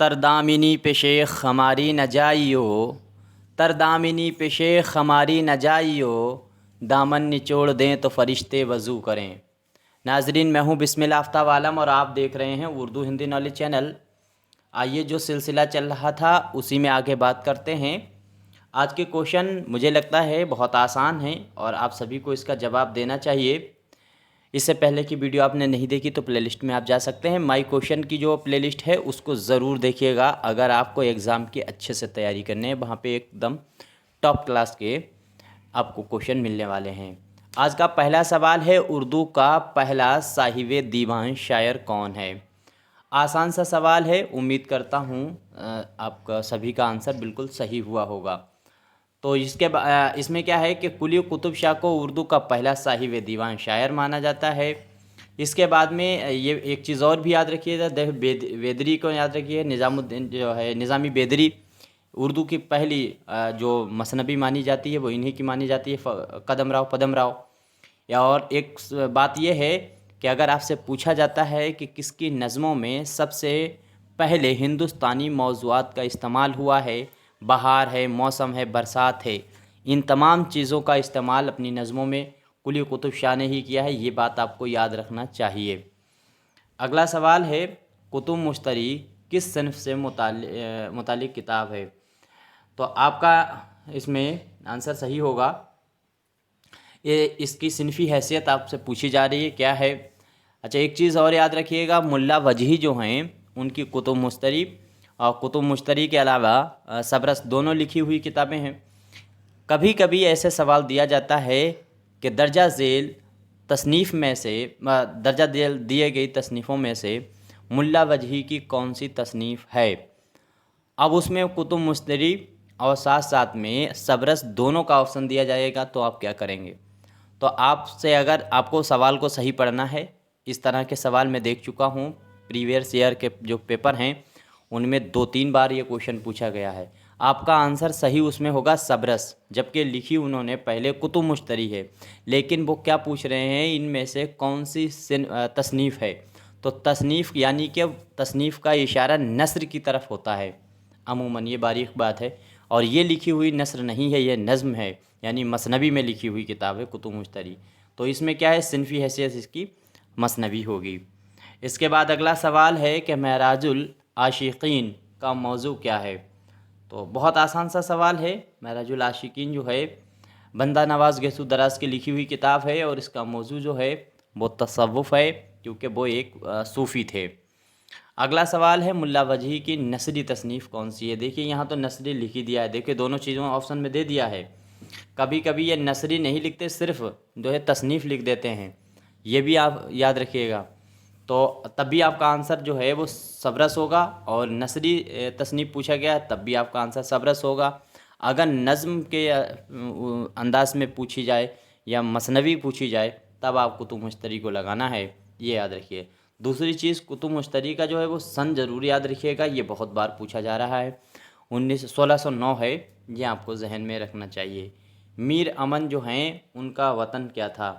تردامنی پہ شیخ ہماری نہ جائیو، تردامنی پہ شیخ ہماری نہ جائیو، دامن نچوڑ دیں تو فرشتے وضو کریں۔ ناظرین، میں ہوں بسم اللہ آفتاب عالم اور آپ دیکھ رہے ہیں اردو ہندی نالج چینل۔ آئیے جو سلسلہ چل رہا تھا اسی میں آگے بات کرتے ہیں۔ آج کے کوشچن مجھے لگتا ہے بہت آسان ہیں اور آپ سبھی کو اس کا جواب دینا چاہیے۔ اس سے پہلے کی ویڈیو آپ نے نہیں دیکھی تو پلے لسٹ میں آپ جا سکتے ہیں۔ مائی کوشچن کی جو پلے لسٹ ہے اس کو ضرور دیکھیے گا اگر آپ کو ایگزام کی اچھے سے تیاری کرنے ہے، وہاں پہ ایک دم ٹاپ کلاس کے آپ کو کوشچن ملنے والے ہیں۔ آج کا پہلا سوال ہے، اردو کا پہلا صاحب دیوان شاعر کون ہے؟ آسان سا سوال ہے، امید کرتا ہوں آپ کا سبھی کا آنسر بالکل صحیح ہوا ہوگا۔ تو اس میں کیا ہے کہ قلی قطب شاہ کو اردو کا پہلا صاحب دیوان شاعر مانا جاتا ہے۔ اس کے بعد میں یہ ایک چیز اور بھی یاد رکھیے گا، بیدری کو یاد رکھیے، نظام الدین جو ہے نظامی بیدری، اردو کی پہلی جو مثنوی مانی جاتی ہے وہ انہی کی مانی جاتی ہے، قدم راؤ پدم راؤ۔ اور ایک بات یہ ہے کہ اگر آپ سے پوچھا جاتا ہے کہ کس کی نظموں میں سب سے پہلے ہندوستانی موضوعات کا استعمال ہوا ہے، بہار ہے، موسم ہے، برسات ہے، ان تمام چیزوں کا استعمال اپنی نظموں میں قلی قطب شاہ نے ہی کیا ہے، یہ بات آپ کو یاد رکھنا چاہیے۔ اگلا سوال ہے، کتب مشتری کس صنف سے متعلق کتاب ہے؟ تو آپ کا اس میں آنسر صحیح ہوگا۔ اس کی صنفی حیثیت آپ سے پوچھی جا رہی ہے، کیا ہے؟ اچھا، ایک چیز اور یاد رکھیے گا، ملا وجہی جو ہیں ان کی کتب مشتری اور کتب مشتری کے علاوہ سبرس دونوں لکھی ہوئی کتابیں ہیں۔ کبھی کبھی ایسے سوال دیا جاتا ہے کہ درجہ ذیل تصنیف میں سے درجہ دیے گئی تصنیفوں میں سے ملا وجہی کی کون سی تصنیف ہے؟ اب اس میں کتب مشتری اور ساتھ ساتھ میں سبرس دونوں کا آپشن دیا جائے گا تو آپ کیا کریں گے؟ تو آپ سے اگر آپ کو سوال کو صحیح پڑھنا ہے، اس طرح کے سوال میں دیکھ چکا ہوں، پریویس ایئر کے جو پیپر ہیں ان میں 2-3 بار یہ کوشچن پوچھا گیا ہے۔ آپ کا آنسر صحیح اس میں ہوگا سبرس، جبکہ لکھی انہوں نے پہلے کتب مشتری ہے، لیکن وہ کیا پوچھ رہے ہیں ان میں سے کون سی تصنیف ہے؟ تو تصنیف یعنی کہ تصنیف کا اشارہ نثر کی طرف ہوتا ہے عموماً، یہ باریک بات ہے، اور یہ لکھی ہوئی نثر نہیں ہے، یہ نظم ہے، یعنی مثنوی میں لکھی ہوئی کتاب ہے کتب مشتری۔ تو اس میں کیا ہے، صنفی حیثیت اس کی مثنوی ہوگی۔ اس کے بعد اگلا سوال ہے کہ معراج العاشقین کا موضوع کیا ہے؟ تو بہت آسان سا سوال ہے، معراج العاشقین جو ہے بندہ نواز گیسو دراز کی لکھی ہوئی کتاب ہے اور اس کا موضوع جو ہے وہ تصوف ہے، کیونکہ وہ ایک صوفی تھے۔ اگلا سوال ہے، ملا وجہی کی نثری تصنیف کون سی ہے؟ دیکھیے یہاں تو نثری لکھی دیا ہے، دیکھیے دونوں چیزوں آپشن میں دے دیا ہے۔ کبھی کبھی یہ نثری نہیں لکھتے، صرف جو ہے تصنیف لکھ دیتے ہیں، یہ بھی آپ یاد رکھیے گا۔ تو تب بھی آپ کا آنسر جو ہے وہ سبرس ہوگا، اور نثری تصنیف پوچھا گیا تب بھی آپ کا آنسر سبرس ہوگا۔ اگر نظم کے انداز میں پوچھی جائے یا مثنوی پوچھی جائے تب آپ کتب مشتری کو لگانا ہے، یہ یاد رکھیے۔ دوسری چیز، کتب مشتری کا جو ہے وہ سن ضرور یاد رکھیے گا، یہ بہت بار پوچھا جا رہا ہے، 1609 ہے، یہ آپ کو ذہن میں رکھنا چاہیے۔ میر امن جو ہیں ان کا وطن کیا تھا؟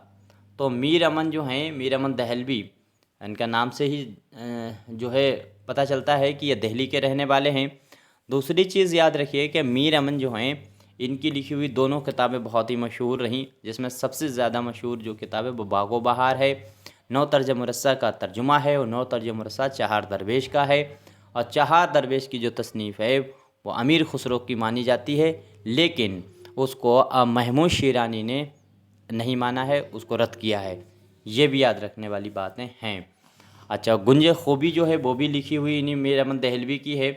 تو میر امن جو ہیں، میر امن دہلوی، ان کا نام سے ہی جو ہے پتہ چلتا ہے کہ یہ دہلی کے رہنے والے ہیں۔ دوسری چیز یاد رکھیے کہ میر امن جو ہیں ان کی لکھی ہوئی دونوں کتابیں بہت ہی مشہور رہیں، جس میں سب سے زیادہ مشہور جو کتاب ہے وہ باغ و بہار ہے، 9 طرز مرصع کا ترجمہ ہے، اور 9 طرز مرصع چہار درویش کا ہے، اور چہار درویش کی جو تصنیف ہے وہ امیر خسرو کی مانی جاتی ہے، لیکن اس کو محمود شیرانی نے نہیں مانا ہے، اس کو رد کیا ہے، یہ بھی یاد رکھنے والی باتیں ہیں۔ اچھا، گنج خوبی جو ہے وہ بھی لکھی ہوئی انہیں میر امن دہلوی کی ہے،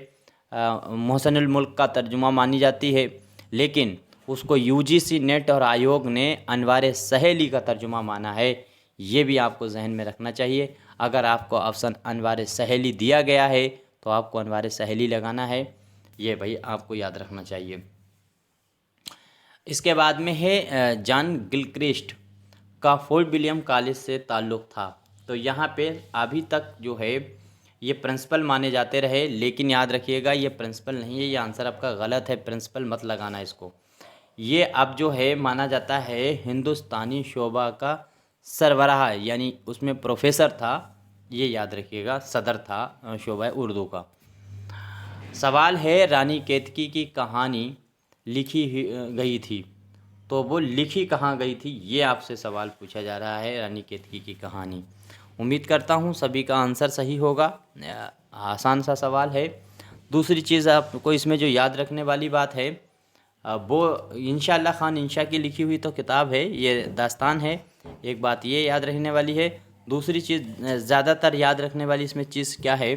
محسن الملک کا ترجمہ مانی جاتی ہے، لیکن اس کو UGC نیٹ اور آیوگ نے انوار سہیلی کا ترجمہ مانا ہے، یہ بھی آپ کو ذہن میں رکھنا چاہیے۔ اگر آپ کو آپشن انوار سہیلی دیا گیا ہے تو آپ کو انوار سہیلی لگانا ہے، یہ بھائی آپ کو یاد رکھنا چاہیے۔ اس کے بعد میں ہے جان گلکرسٹ کا فورٹ ولیم کالج سے تعلق تھا؟ تو یہاں پہ ابھی تک جو ہے یہ پرنسپل مانے جاتے رہے، لیکن یاد رکھیے گا یہ پرنسپل نہیں ہے، یہ آنسر آپ کا غلط ہے، پرنسپل مت لگانا اس کو۔ یہ اب جو ہے مانا جاتا ہے ہندوستانی شعبہ کا سربراہ، یعنی اس میں پروفیسر تھا، یہ یاد رکھیے گا، صدر تھا شعبہ اردو کا۔ सवाल है रानी केतकी की कहानी लिखी गई थी, तो वो लिखी कहाँ गई थी, ये आपसे सवाल पूछा जा रहा है। रानी केतकी की कहानी, उम्मीद करता हूँ सभी का आंसर सही होगा। आसान सा सवाल है। दूसरी चीज़ आपको इसमें जो याद रखने वाली बात है, वो इंशाअल्लाह खान इंशा की लिखी हुई तो किताब है, ये दास्तान है। एक बात ये याद रखने वाली है। दूसरी चीज़ ज़्यादातर याद रखने वाली इसमें चीज़ क्या है,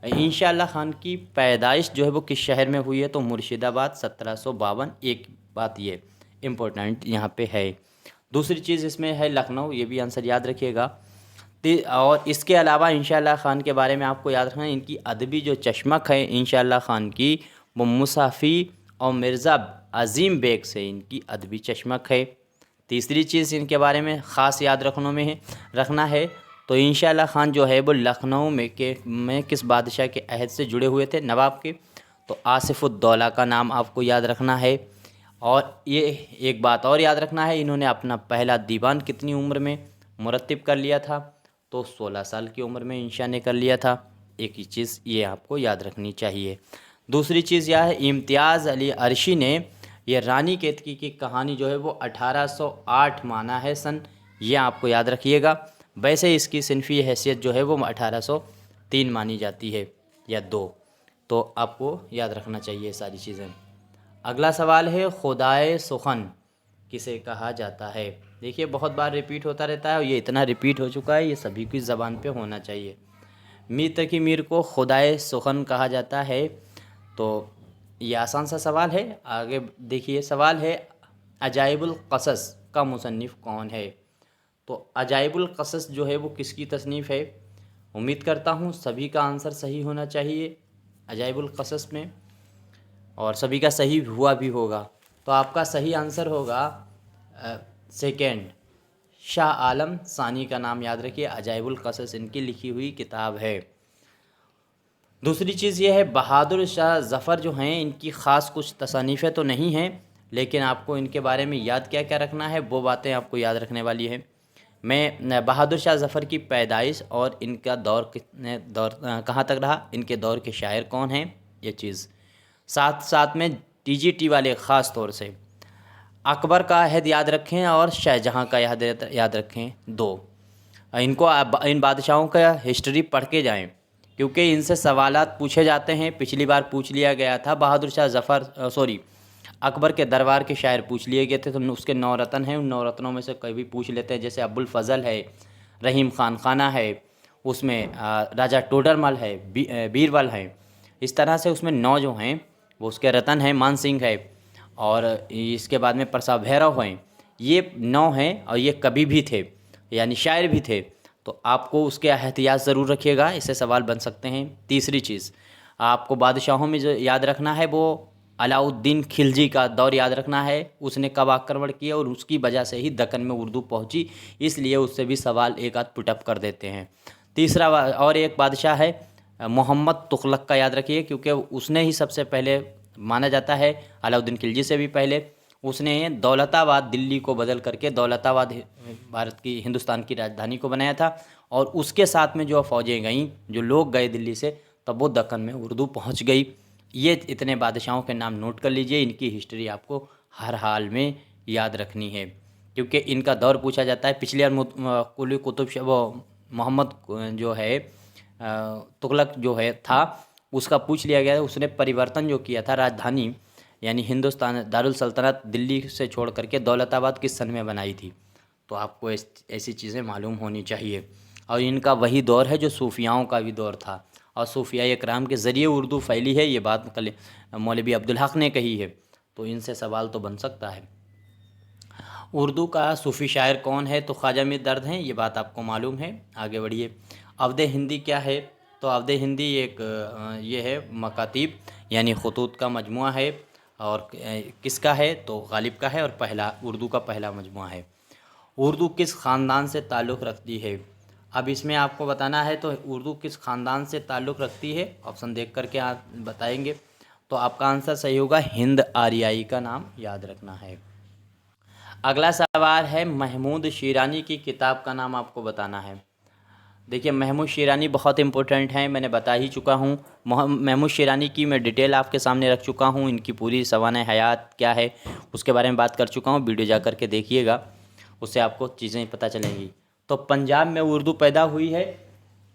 इंशाअल्लाह खान की पैदाइश जो है वो किस शहर में हुई है, तो मुर्शिदाबाद 1752। एक बात ये इम्पोर्टेंट यहाँ पे है। दूसरी चीज़ इसमें है लखनऊ, ये भी आंसर याद रखिएगा। और इसके अलावा इंशाअल्लाह खान के बारे में आपको याद रखना है, इनकी अदबी जो चश्मक है इंशाअल्लाह खान की, वो मुसाफ़ी और मिर्ज़ा अज़ीम बेग से इनकी अदबी चश्मक है। तीसरी चीज़ इनके बारे में ख़ास याद रखना है, तो इंशाअल्लाह खान जो है वो लखनऊ में किस बादशाह के अहद से जुड़े हुए थे, नवाब के, तो आसिफ़ुद्दौला का नाम आपको याद रखना है। और ये एक बात और याद रखना है, इन्होंने अपना पहला दीवान कितनी उम्र में मुरत्तिब कर लिया था, तो 16 साल की उम्र में इंशा ने कर लिया था। एक ही चीज़ ये आपको याद रखनी चाहिए। दूसरी चीज़ यह है, इम्तियाज़ अली अरशी ने ये रानी केतकी की कहानी जो है वो 1808 माना है सन, ये आपको याद रखिएगा। वैसे इसकी सिनफी हैसियत जो है वो 1803 मानी जाती है या 2, तो आपको याद रखना चाहिए सारी चीज़ें। अगला सवाल है, खुदाए सुखन किसे कहा जाता है। देखिए बहुत बार रिपीट होता रहता है और ये इतना रिपीट हो चुका है, ये सभी की ज़बान पे होना चाहिए। मीर तकी मीर को खुदाए सुखन कहा जाता है, तो ये आसान सा सवाल है। आगे देखिए सवाल है, अजाइबुल क़सस का मुसन्निफ़ कौन है। तो अजाइबुल क़सस जो है वो किसकी तसनीफ़ है। उम्मीद करता हूँ सभी का आंसर सही होना चाहिए अजाइबुल क़सस में, और सभी का सही हुआ भी होगा। तो आपका सही आंसर होगा सेकेंड, शाह आलम सानी का नाम याद रखिए। अजाइबुल क़सस इनकी लिखी हुई किताब है। दूसरी चीज़ ये है, बहादुर शाह ज़फ़र जो हैं इनकी ख़ास कुछ तसानीफ़ें तो नहीं हैं, लेकिन आपको इनके बारे में याद क्या क्या रखना है वो बातें आपको याद रखने वाली है। मैं बहादुर शाह ज़फ़र की पैदाइश और इनका दौर कहाँ तक रहा, इनके दौर के शायर कौन हैं, ये चीज़। साथ साथ में टीजीटी वाले ख़ास तौर से अकबर का अहद याद रखें और शाहजहाँ का याद रखें, 2। इनको इन बादशाहों का हिस्ट्री पढ़ के जाएं, क्योंकि इनसे सवालात पूछे जाते हैं। पिछली बार पूछ लिया गया था बहादुर शाह ज़फ़र अकबर के दरबार के शायर पूछ लिए गए थे, तो उसके 9 रत्न हैं, उन 9 रत्नों में से कोई भी पूछ लेते हैं। जैसे अबुल फ़ज़ल है, रहीम ख़ान खाना है, उसमें राजा टोडरमल है, बीरबल है। इस तरह से उसमें 9 जो हैं वो उसके रतन हैं, मान सिंह है, और इसके बाद में प्रसाद भैरव हैं। ये 9 हैं और ये कवि भी थे, यानी शायर भी थे। तो आपको उसके एहतियात ज़रूर रखिएगा, इससे सवाल बन सकते हैं। तीसरी चीज़ आपको बादशाहों में जो याद रखना है वो अलाउद्दीन खिलजी का दौर याद रखना है। उसने कब आक्रमण किया और उसकी वजह से ही दक्कन में उर्दू पहुंची, इसलिए उससे भी सवाल एक आध पुटअप कर देते हैं। तीसरा और एक बादशाह है मोहम्मद तुगलक का याद रखिए, क्योंकि उसने ही सबसे पहले माना जाता है, अलाउद्दीन खिलजी से भी पहले, उसने दौलताबाद दिल्ली को बदल करके दौलताबाद भारत की हिंदुस्तान की राजधानी को बनाया था। और उसके साथ में जो फ़ौजें गईं, जो लोग गए दिल्ली से, तब वो दक्कन में उर्दू पहुंच गई। ये इतने बादशाहों के नाम नोट कर लीजिए, इनकी हिस्ट्री आपको हर हाल में याद रखनी है, क्योंकि इनका दौर पूछा जाता है। पिछले कुली कुतुब वो मोहम्मद जो है तुगलक जो है था, उसका पूछ लिया गया। उसने परिवर्तन जो किया था राजधानी, यानी हिंदुस्तान दारुल सल्तनत दिल्ली से छोड़ करके दौलताबाद किस सन में बनाई थी, तो आपको ऐसी चीज़ें मालूम होनी चाहिए। और इनका वही दौर है जो सूफियाओं का भी दौर था, और सूफिया इकराम के ज़रिए उर्दू फैली है। ये बात कल मौलवी अब्दुल हक ने कही है, तो इनसे सवाल तो बन सकता है। उर्दू का सूफ़ी शायर कौन है, तो ख्वाजा मीर दर्द हैं, ये बात आपको मालूम है। आगे बढ़िए। अवध हिंदी क्या है, तो अवध हिंदी एक ये है मकातीब यानी खतूत का मजमुआ है, और किसका है, तो गालिब का है, और पहला उर्दू का पहला मजमुआ है। उर्दू किस ख़ानदान से ताल्लुक़ रखती है, अब इसमें आपको बताना है तो उर्दू किस ख़ानदान से ताल्लुक़ रखती है, ऑप्शन देख करके आप बताएंगे। तो आपका आंसर सही होगा, हिंद आर्याई का नाम याद रखना है। अगला सवाल है, महमूद शिरानी की किताब का नाम आपको बताना है। देखिए महमूद शिरानी बहुत इंपॉर्टेंट हैं, मैंने बता ही चुका हूँ। महमूद शिरानी की मैं डिटेल आपके सामने रख चुका हूँ, इनकी पूरी सवाने हयात क्या है उसके बारे में बात कर चुका हूँ। वीडियो जा कर के देखिएगा, उससे आपको चीज़ें पता चलेंगी। तो पंजाब में उर्दू पैदा हुई है,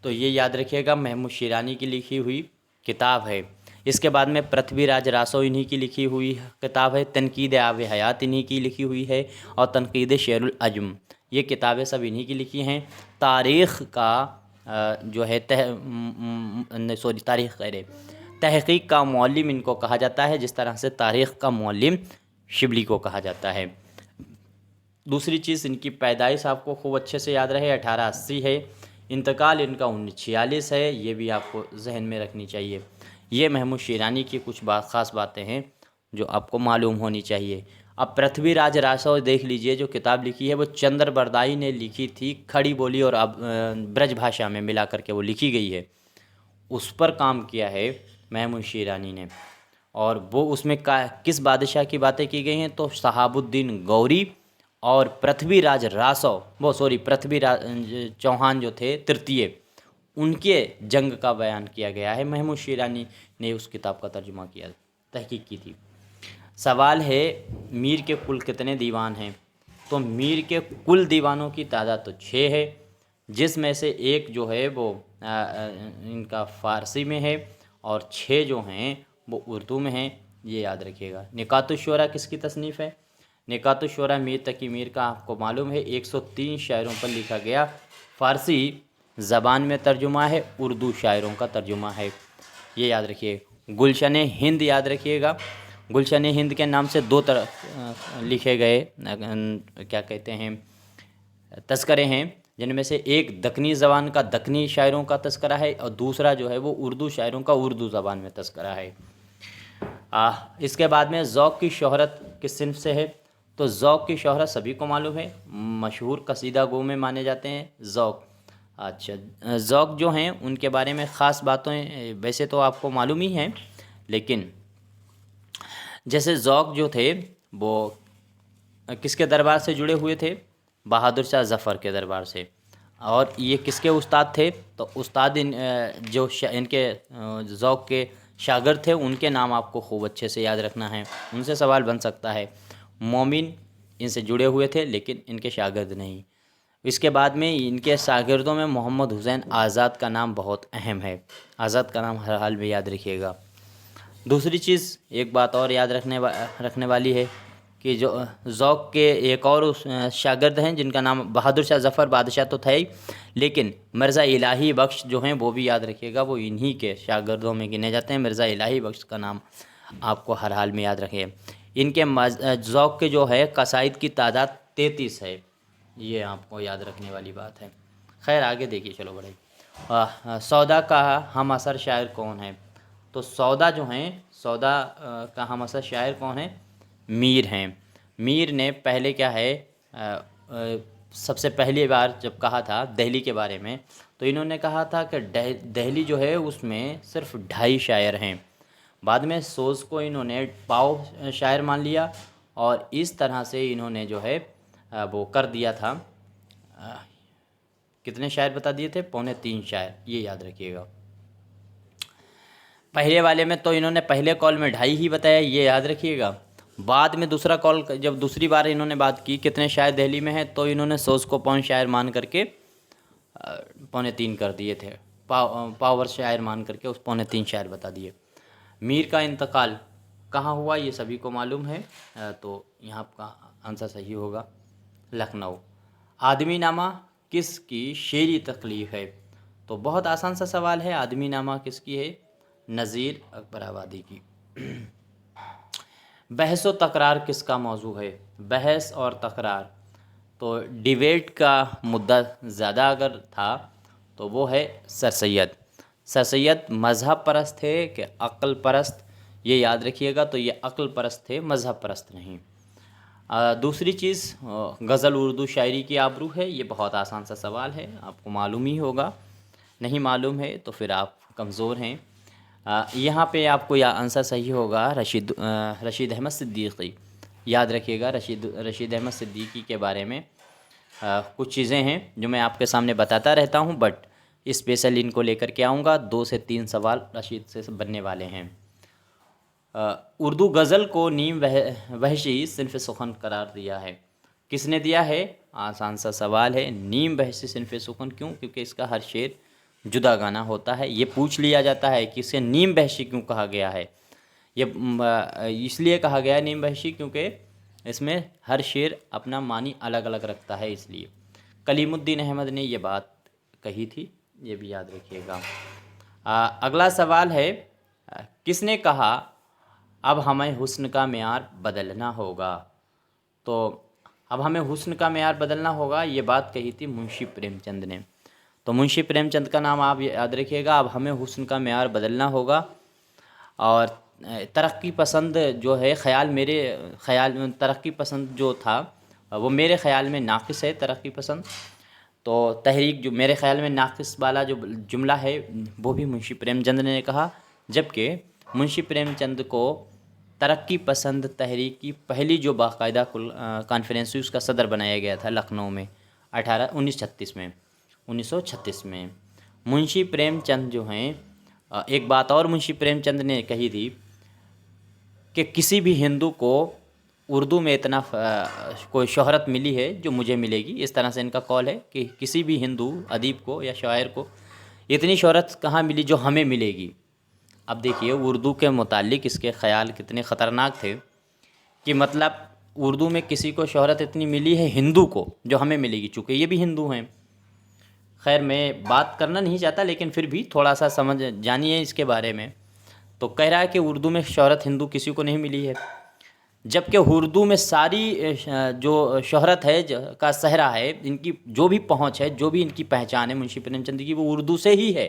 तो ये याद रखिएगा महमूद शिरानी की लिखी हुई किताब है। इसके बाद में पृथ्वीराज रासो इन्हीं की लिखी हुई किताब है। तनकीद आब हयात इन्हीं की लिखी हुई है, और तनकीद शेरुल अजम, ये किताबें सब इन्हीं की लिखी हैं। तारीख़ का जो है तारीख़ कह रहे, तहक़ीक़ का मौलिम इनको कहा जाता है, जिस तरह से तारीख़ का मौलिम शिबली को कहा जाता है। दूसरी चीज़, इनकी पैदाइश आपको खूब अच्छे से याद रहे, 1880 है। इंतकाल इनका 1946 है, ये भी आपको जहन में रखनी चाहिए। ये महमूद शिरानी की कुछ ख़ास बातें हैं जो आपको मालूम होनी चाहिए। अब पृथ्वीराज रासो देख लीजिए, जो किताब लिखी है वो चंद्र बरदाई ने लिखी थी, खड़ी बोली और अब ब्रज भाषा में मिला करके वो लिखी गई है। उस पर काम किया है महमूद शिरानी ने, और वो उसमें किस बादशाह की बातें की गई हैं, तो शहाबुद्दीन गौरी और पृथ्वीराज रासो, पृथ्वीराज चौहान जो थे तृतीय, उनके जंग का बयान किया गया है। महमूद शिरानी ने उस किताब का तर्जुमा किया, तहकीक की थी। सवाल है मीर के कुल कितने दीवान हैं, तो मीर के कुल दीवानों की तादाद तो 6 है, जिसमें से एक जो है वो इनका फ़ारसी में है और 6 जो हैं वो उर्दू में हैं, ये याद रखिएगा। निकातुश्शोरा किसकी तसनीफ़ है? निकातुश्शोरा मीर तकी मीर का आपको मालूम है, 103 शायरों पर लिखा गया। फ़ारसी ज़बान में तर्जुमा है, उर्दू शायरों का तर्जुमा है, ये याद रखिए। गुलशन हिंद याद रखिएगा, गुलशन हिंद के नाम से 2 तरह लिखे गए क्या कहते हैं तस्करे हैं, जिनमें से एक दक्कनी ज़बान का दक्कनी शायरों का तस्करा है, और दूसरा जो है वो उर्दू शायरों का उर्दू ज़बान में तस्करा है। इसके बाद में ज़ौक़ की शोहरत किस सिन्फ से है, तो ज़ौक़ की शोहरत सभी को मालूम है, मशहूर कसीदा गो में माने जाते हैं ज़ौक़। अच्छा, ज़ौक़ जो हैं उनके बारे में ख़ास बातें वैसे तो आपको मालूम ही हैं, लेकिन जैसे ज़ौक़ जो थे वो किसके दरबार से जुड़े हुए थे? बहादुर शाह ज़फ़र के दरबार से। और ये किसके उस्ताद थे? तो उस्ताद जो इनके ज़ौक़ के शागिर्द थे, उनके नाम आपको खूब अच्छे से याद रखना है, उनसे सवाल बन सकता है। मोमिन इनसे जुड़े हुए थे, लेकिन इनके शागिर्द नहीं। इसके बाद में इनके शागिर्दों में मोहम्मद हुसैन आज़ाद का नाम बहुत अहम है, आज़ाद का नाम हर हाल में याद रखिएगा। दूसरी चीज़, एक बात और याद रखने वाली है कि जो ज़ौक़ के एक और शागिर्द हैं जिनका नाम बहादुर शाह ज़फ़र, बादशाह तो था ही, लेकिन मिर्ज़ा इलाही बख्श जो हैं वो भी याद रखिएगा, वो इन्हीं के शागिर्दों में गिने जाते हैं। मिर्ज़ा इलाही बख्श का नाम आपको हर हाल में याद रखें। इनके ज़ौक़ के जो है कसाइद की तादाद 33 है, ये आपको याद रखने वाली बात है। खैर आगे देखिए, चलो बड़े। सौदा का हम असर शायर कौन है? तो सौदा जो हैं, सौदा का हम असर शायर कौन है? मीर हैं। मीर ने पहले क्या है सबसे पहली बार जब कहा था दहली के बारे में, तो इन्होंने कहा था कि दहली जो है उसमें सिर्फ 2.5 शायर हैं। बाद में सोज़ को इन्होंने पाव शायर मान लिया, और इस तरह से इन्होंने जो है वो कर दिया था। कितने शायर बता दिए थे? 3.25 शायर, ये याद रखिएगा। पहले वाले में तो इन्होंने पहले कॉल में 2.5 ही बताया, ये याद रखिएगा। बाद में दूसरा कॉल जब दूसरी बार इन्होंने बात की कितने शायर दिल्ली में हैं, तो इन्होंने सोच को 5 शायर मान करके 3.25 कर दिए थे, पावर शायर मान करके उस 3.25 शायर बता दिए। मीर का इंतकाल कहाँ हुआ ये सभी को मालूम है, तो यहाँ का आंसर सही होगा लखनऊ। आदमी नामा किसकी शेरी तकलीफ़ है? तो बहुत आसान सा सवाल है, आदमी नामा किसकी है? नज़ीर अकबराबादी की। बहस व तकरार किसका मौजू है? बहस और तकरार, तो डिबेट का मुद्दा ज़्यादा अगर था तो वो है सर सैयद। सर सैयद मज़हब परस्त थे कि अक़ल परस्त, ये याद रखिएगा। तो ये अक़ल परस्त थे, मज़हब परस्त नहीं। दूसरी चीज़, गज़ल उर्दू शायरी की आबरू है। ये बहुत आसान सा सवाल है, आपको मालूम ही होगा, नहीं मालूम है तो फिर आप कमज़ोर हैं। यहाँ पे आपको यह आंसर सही होगा रशीद अहमद सिद्दीकी, याद रखिएगा। रशीद अहमद सिद्दीकी के बारे में कुछ चीज़ें हैं जो मैं आपके सामने बताता रहता हूँ, बट اسپیشل ان کو لے کر کے آؤں گا. 2 سے 3 سوال رشید سے بننے والے ہیں. اردو غزل کو نیم وحشی صنف سخن قرار دیا ہے. کس نے دیا ہے؟ آسان سا سوال ہے. نیم وحشی صنف سخن کیوں؟ کیونکہ اس کا ہر شعر جدا گانا ہوتا ہے. یہ پوچھ لیا جاتا ہے کہ اسے نیم وحشی کیوں کہا گیا ہے. یہ اس لیے کہا گیا ہے نیم وحشی کیونکہ اس میں ہر شعر اپنا معنی الگ الگ رکھتا ہے. اس لیے کلیم الدین احمد نے یہ بات کہی تھی، یہ بھی یاد رکھیے گا. اگلا سوال ہے، کس نے کہا اب ہمیں حسن کا معیار بدلنا ہوگا؟ تو اب ہمیں حسن کا معیار بدلنا ہوگا، یہ بات کہی تھی منشی پریم چند نے. تو منشی پریم چند کا نام آپ یاد رکھیے گا. اب ہمیں حسن کا معیار بدلنا ہوگا. اور ترقی پسند جو ہے ترقی پسند جو تھا وہ میرے خیال میں ناقص ہے. ترقی پسند تو تحریک جو میرے خیال میں ناقص والا جو جملہ ہے وہ بھی منشی پریم چند نے کہا. جبکہ منشی پریم چند کو ترقی پسند تحریک کی پہلی جو باقاعدہ کانفرنس ہوئی اس کا صدر بنایا گیا تھا لکھنؤ میں 1936 میں. منشی پریم چند جو ہیں، ایک بات اور منشی پریم چند نے کہی تھی کہ کسی بھی ہندو کو اردو میں اتنا کوئی شہرت ملی ہے جو مجھے ملے گی. اس طرح سے ان کا قول ہے کہ کسی بھی ہندو ادیب کو یا شاعر کو اتنی شہرت کہاں ملی جو ہمیں ملے گی. اب دیکھیے اردو کے متعلق اس کے خیال کتنے خطرناک تھے کہ مطلب اردو میں کسی کو شہرت اتنی ملی ہے ہندو کو جو ہمیں ملے گی، چونکہ یہ بھی ہندو ہیں. خیر میں بات کرنا نہیں چاہتا لیکن پھر بھی تھوڑا سا سمجھ جانیے اس کے بارے میں. تو کہہ رہا ہے کہ اردو میں شہرت ہندو کسی کو نہیں ملی ہے، جبکہ اردو میں ساری جو شہرت ہے کا صحرا ہے، ان کی جو بھی پہنچ ہے، جو بھی ان کی پہچان ہے منشی پریم چند کی، وہ اردو سے ہی ہے.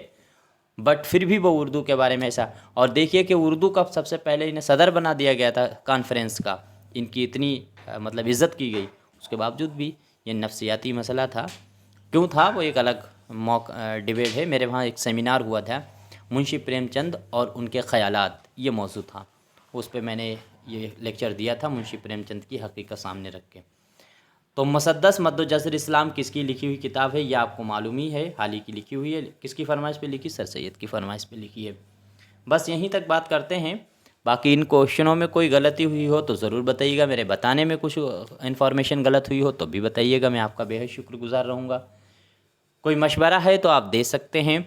بٹ پھر بھی وہ اردو کے بارے میں ایسا. اور دیکھیے کہ اردو کا سب سے پہلے انہیں صدر بنا دیا گیا تھا کانفرنس کا. ان کی اتنی مطلب عزت کی گئی، اس کے باوجود بھی یہ نفسیاتی مسئلہ تھا. کیوں تھا وہ ایک الگ ڈیبیٹ ہے. میرے وہاں ایک سیمینار ہوا تھا منشی پریم چند اور ان کے خیالات، یہ موضوع تھا. اس پہ میں نے یہ لیکچر دیا تھا منشی پریم چند کی حقیقت سامنے رکھ کے. تو مسدس مد و جزر اسلام کس کی لکھی ہوئی کتاب ہے؟ یہ آپ کو معلوم ہی ہے، حال ہی کی لکھی ہوئی ہے. کس کی فرمائش پہ لکھی؟ سر سید کی فرمائش پہ لکھی ہے. بس یہیں تک بات کرتے ہیں. باقی ان کوشچنوں میں کوئی غلطی ہوئی ہو تو ضرور بتائیے گا. میرے بتانے میں کچھ انفارمیشن غلط ہوئی ہو تو بھی بتائیے گا. میں آپ کا بے حد شکر گزار رہوں گا. کوئی مشورہ ہے تو آپ دے سکتے ہیں.